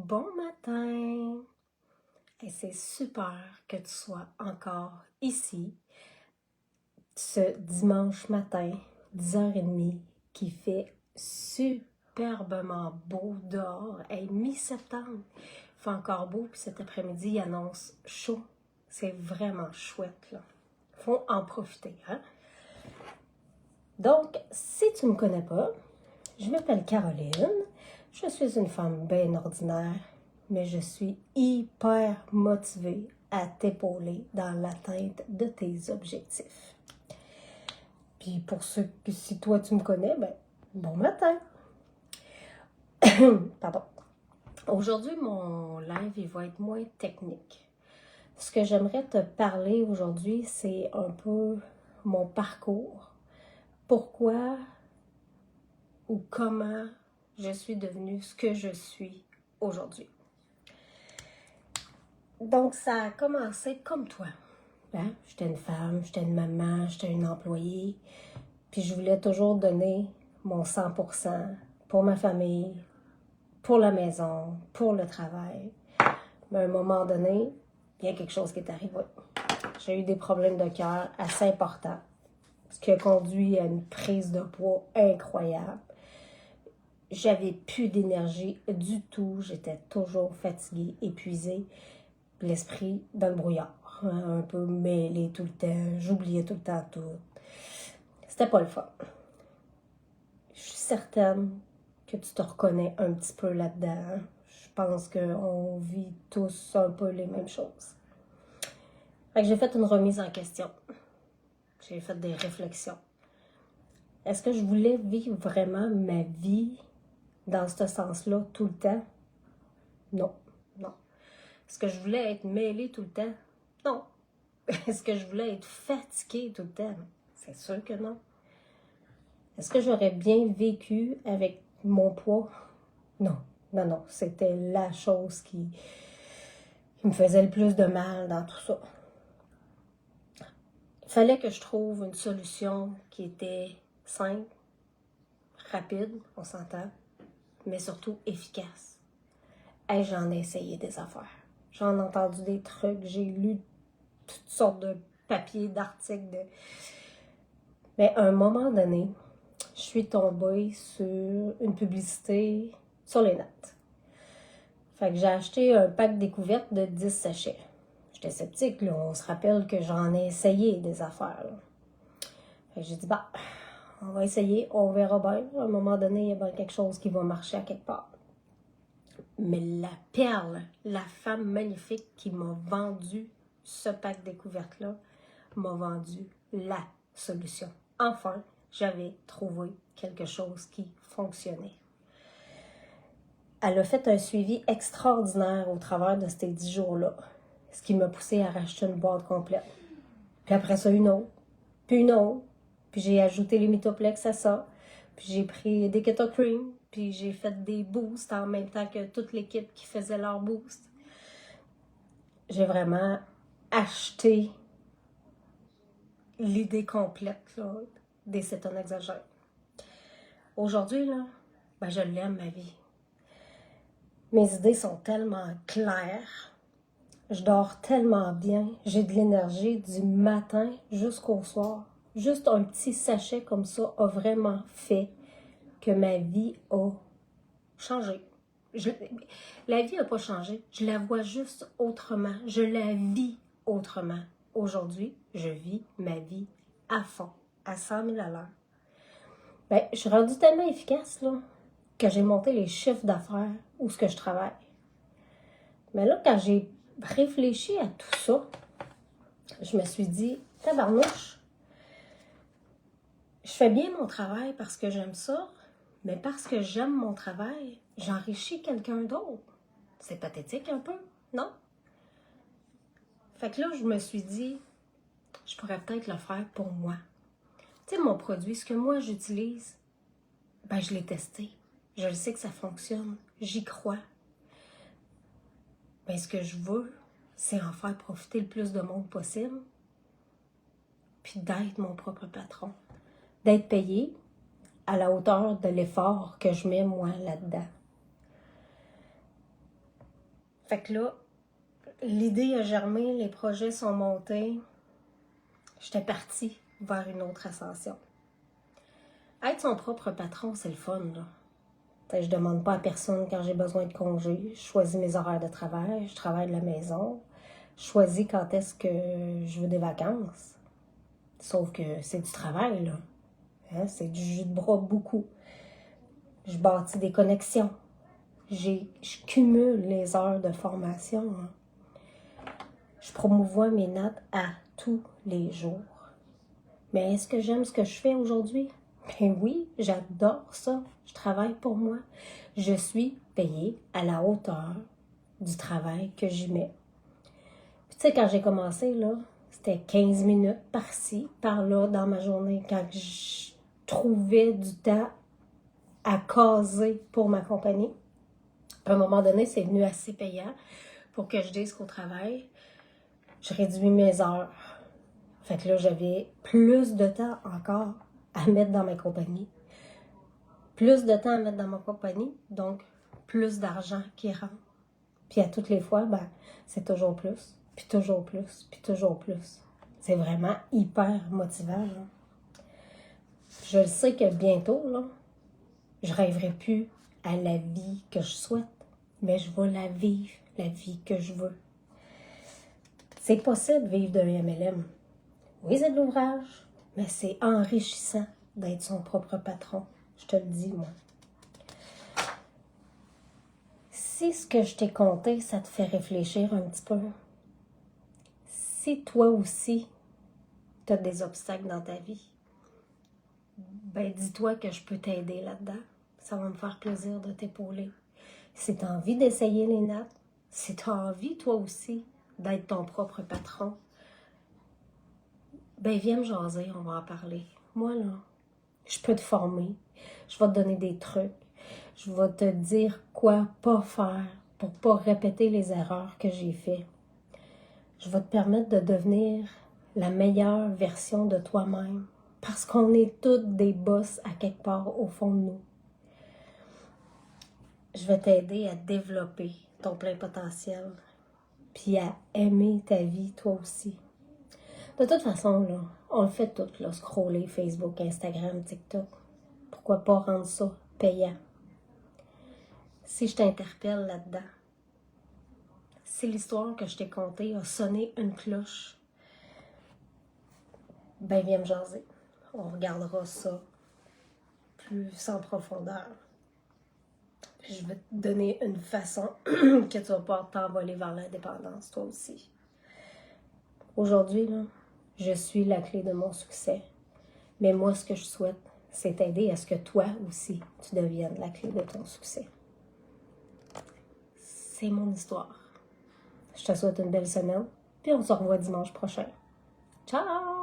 Bon matin! Et c'est super que tu sois encore ici ce dimanche matin, 10h30, qui fait superbement beau dehors. Hey, mi-septembre, il fait encore beau, puis cet après-midi, il annonce chaud. C'est vraiment chouette, là. Faut en profiter, hein? Donc, si tu ne me connais pas, je m'appelle Caroline. Je suis une femme bien ordinaire, mais je suis hyper motivée à t'épauler dans l'atteinte de tes objectifs. Puis pour ceux que si toi tu me connais, ben bon matin. Pardon. Aujourd'hui, mon live il va être moins technique. Ce que j'aimerais te parler aujourd'hui, c'est un peu mon parcours. Pourquoi ou comment je suis devenue ce que je suis aujourd'hui. Donc, ça a commencé comme toi. Hein? J'étais une femme, j'étais une maman, j'étais une employée. Puis je voulais toujours donner mon 100% pour ma famille, pour la maison, pour le travail. Mais à un moment donné, il y a quelque chose qui est arrivé. J'ai eu des problèmes de cœur assez importants, ce qui a conduit à une prise de poids incroyable. J'avais plus d'énergie du tout. J'étais toujours fatiguée, épuisée. L'esprit dans le brouillard. Un peu mêlé tout le temps. J'oubliais tout le temps tout. C'était pas le fun. Je suis certaine que tu te reconnais un petit peu là-dedans. Je pense qu'on vit tous un peu les mêmes choses. Fait que j'ai fait une remise en question. J'ai fait des réflexions. Est-ce que je voulais vivre vraiment ma vie dans ce sens-là tout le temps? Non, non. Est-ce que je voulais être mêlée tout le temps? Non. Est-ce que je voulais être fatiguée tout le temps? C'est sûr que non. Est-ce que j'aurais bien vécu avec mon poids? Non, non, non. C'était la chose qui me faisait le plus de mal dans tout ça. Il fallait que je trouve une solution qui était simple, rapide, on s'entend, mais surtout efficace. Et j'en ai essayé des affaires. J'en ai entendu des trucs, j'ai lu toutes sortes de papiers, d'articles. Mais à un moment donné, je suis tombée sur une publicité sur les nets. Fait que j'ai acheté un pack découverte de 10 sachets. J'étais sceptique, là. On se rappelle que j'en ai essayé des affaires, là. Fait que j'ai dit, bah, on va essayer, on verra bien. À un moment donné, il y a bien quelque chose qui va marcher à quelque part. Mais la perle, la femme magnifique qui m'a vendu ce pack découverte-là, m'a vendu la solution. Enfin, j'avais trouvé quelque chose qui fonctionnait. Elle a fait un suivi extraordinaire au travers de ces 10 jours-là, ce qui m'a poussé à racheter une boîte complète. Puis après ça, une autre, puis une autre, puis j'ai ajouté les Mitoplex à ça, puis j'ai pris des Keto Cream, puis j'ai fait des boosts en même temps que toute l'équipe qui faisait leur boost. J'ai vraiment acheté l'idée complète là, des cétones exagères. Aujourd'hui, là, ben je l'aime, ma vie. Mes idées sont tellement claires. Je dors tellement bien. J'ai de l'énergie du matin jusqu'au soir. Juste un petit sachet comme ça a vraiment fait que ma vie a changé. La vie n'a pas changé. Je la vois juste autrement. Je la vis autrement. Aujourd'hui, je vis ma vie à fond, à 100 000 à l'heure. Ben, je suis rendue tellement efficace là, que j'ai monté les chiffres d'affaires où ce que je travaille. Mais là, quand j'ai réfléchi à tout ça, je me suis dit, tabarnouche, je fais bien mon travail parce que j'aime ça, mais parce que j'aime mon travail, j'enrichis quelqu'un d'autre. C'est pathétique un peu, non? Fait que là, je me suis dit, je pourrais peut-être le faire pour moi. Tu sais, mon produit, ce que moi j'utilise, ben je l'ai testé. Je le sais que ça fonctionne. J'y crois. Ben ce que je veux, c'est en faire profiter le plus de monde possible. Puis d'être mon propre patron. D'être payé à la hauteur de l'effort que je mets moi là-dedans. Fait que là, l'idée a germé, les projets sont montés. J'étais partie vers une autre ascension. Être son propre patron, c'est le fun, là. T'sais, je demande pas à personne quand j'ai besoin de congé. Je choisis mes horaires de travail, je travaille de la maison. Je choisis quand est-ce que je veux des vacances. Sauf que c'est du travail, là. Hein? C'est du jus de bras beaucoup. Je bâtis des connexions. Je cumule les heures de formation. Hein. Je promouvois mes notes à tous les jours. Mais est-ce que j'aime ce que je fais aujourd'hui? Ben oui, j'adore ça. Je travaille pour moi. Je suis payée à la hauteur du travail que j'y mets. Puis tu sais, quand j'ai commencé, là, c'était 15 minutes par-ci, par-là dans ma journée, quand je trouvais du temps à caser pour ma compagnie. À un moment donné, c'est venu assez payant pour que je dise qu'au travail, je réduis mes heures. Fait que là, j'avais plus de temps encore à mettre dans ma compagnie. Plus de temps à mettre dans ma compagnie, donc plus d'argent qui rentre. Puis à toutes les fois, ben, c'est toujours plus, puis toujours plus, puis toujours plus. C'est vraiment hyper motivant. Là. Je le sais que bientôt, là, je rêverai plus à la vie que je souhaite, mais je vais la vivre, la vie que je veux. C'est possible de vivre d'un MLM. Oui, c'est de l'ouvrage, mais c'est enrichissant d'être son propre patron. Je te le dis, moi. Si ce que je t'ai conté, ça te fait réfléchir un petit peu, si toi aussi, tu as des obstacles dans ta vie, ben dis-toi que je peux t'aider là-dedans. Ça va me faire plaisir de t'épauler. Si tu as envie d'essayer les nattes, si tu as envie, toi aussi, d'être ton propre patron, ben viens me jaser, on va en parler. Moi, là, je peux te former. Je vais te donner des trucs. Je vais te dire quoi pas faire pour pas répéter les erreurs que j'ai faites. Je vais te permettre de devenir la meilleure version de toi-même. Parce qu'on est toutes des boss à quelque part au fond de nous. Je vais t'aider à développer ton plein potentiel. Puis à aimer ta vie toi aussi. De toute façon, là, on le fait tout, là, scroller Facebook, Instagram, TikTok. Pourquoi pas rendre ça payant? Si je t'interpelle là-dedans, si l'histoire que je t'ai contée a sonné une cloche, ben viens me jaser. On regardera ça plus en profondeur. Je vais te donner une façon que tu vas pouvoir t'envoler vers l'indépendance, toi aussi. Aujourd'hui, là, je suis la clé de mon succès. Mais moi, ce que je souhaite, c'est t'aider à ce que toi aussi, tu deviennes la clé de ton succès. C'est mon histoire. Je te souhaite une belle semaine, puis on se revoit dimanche prochain. Ciao!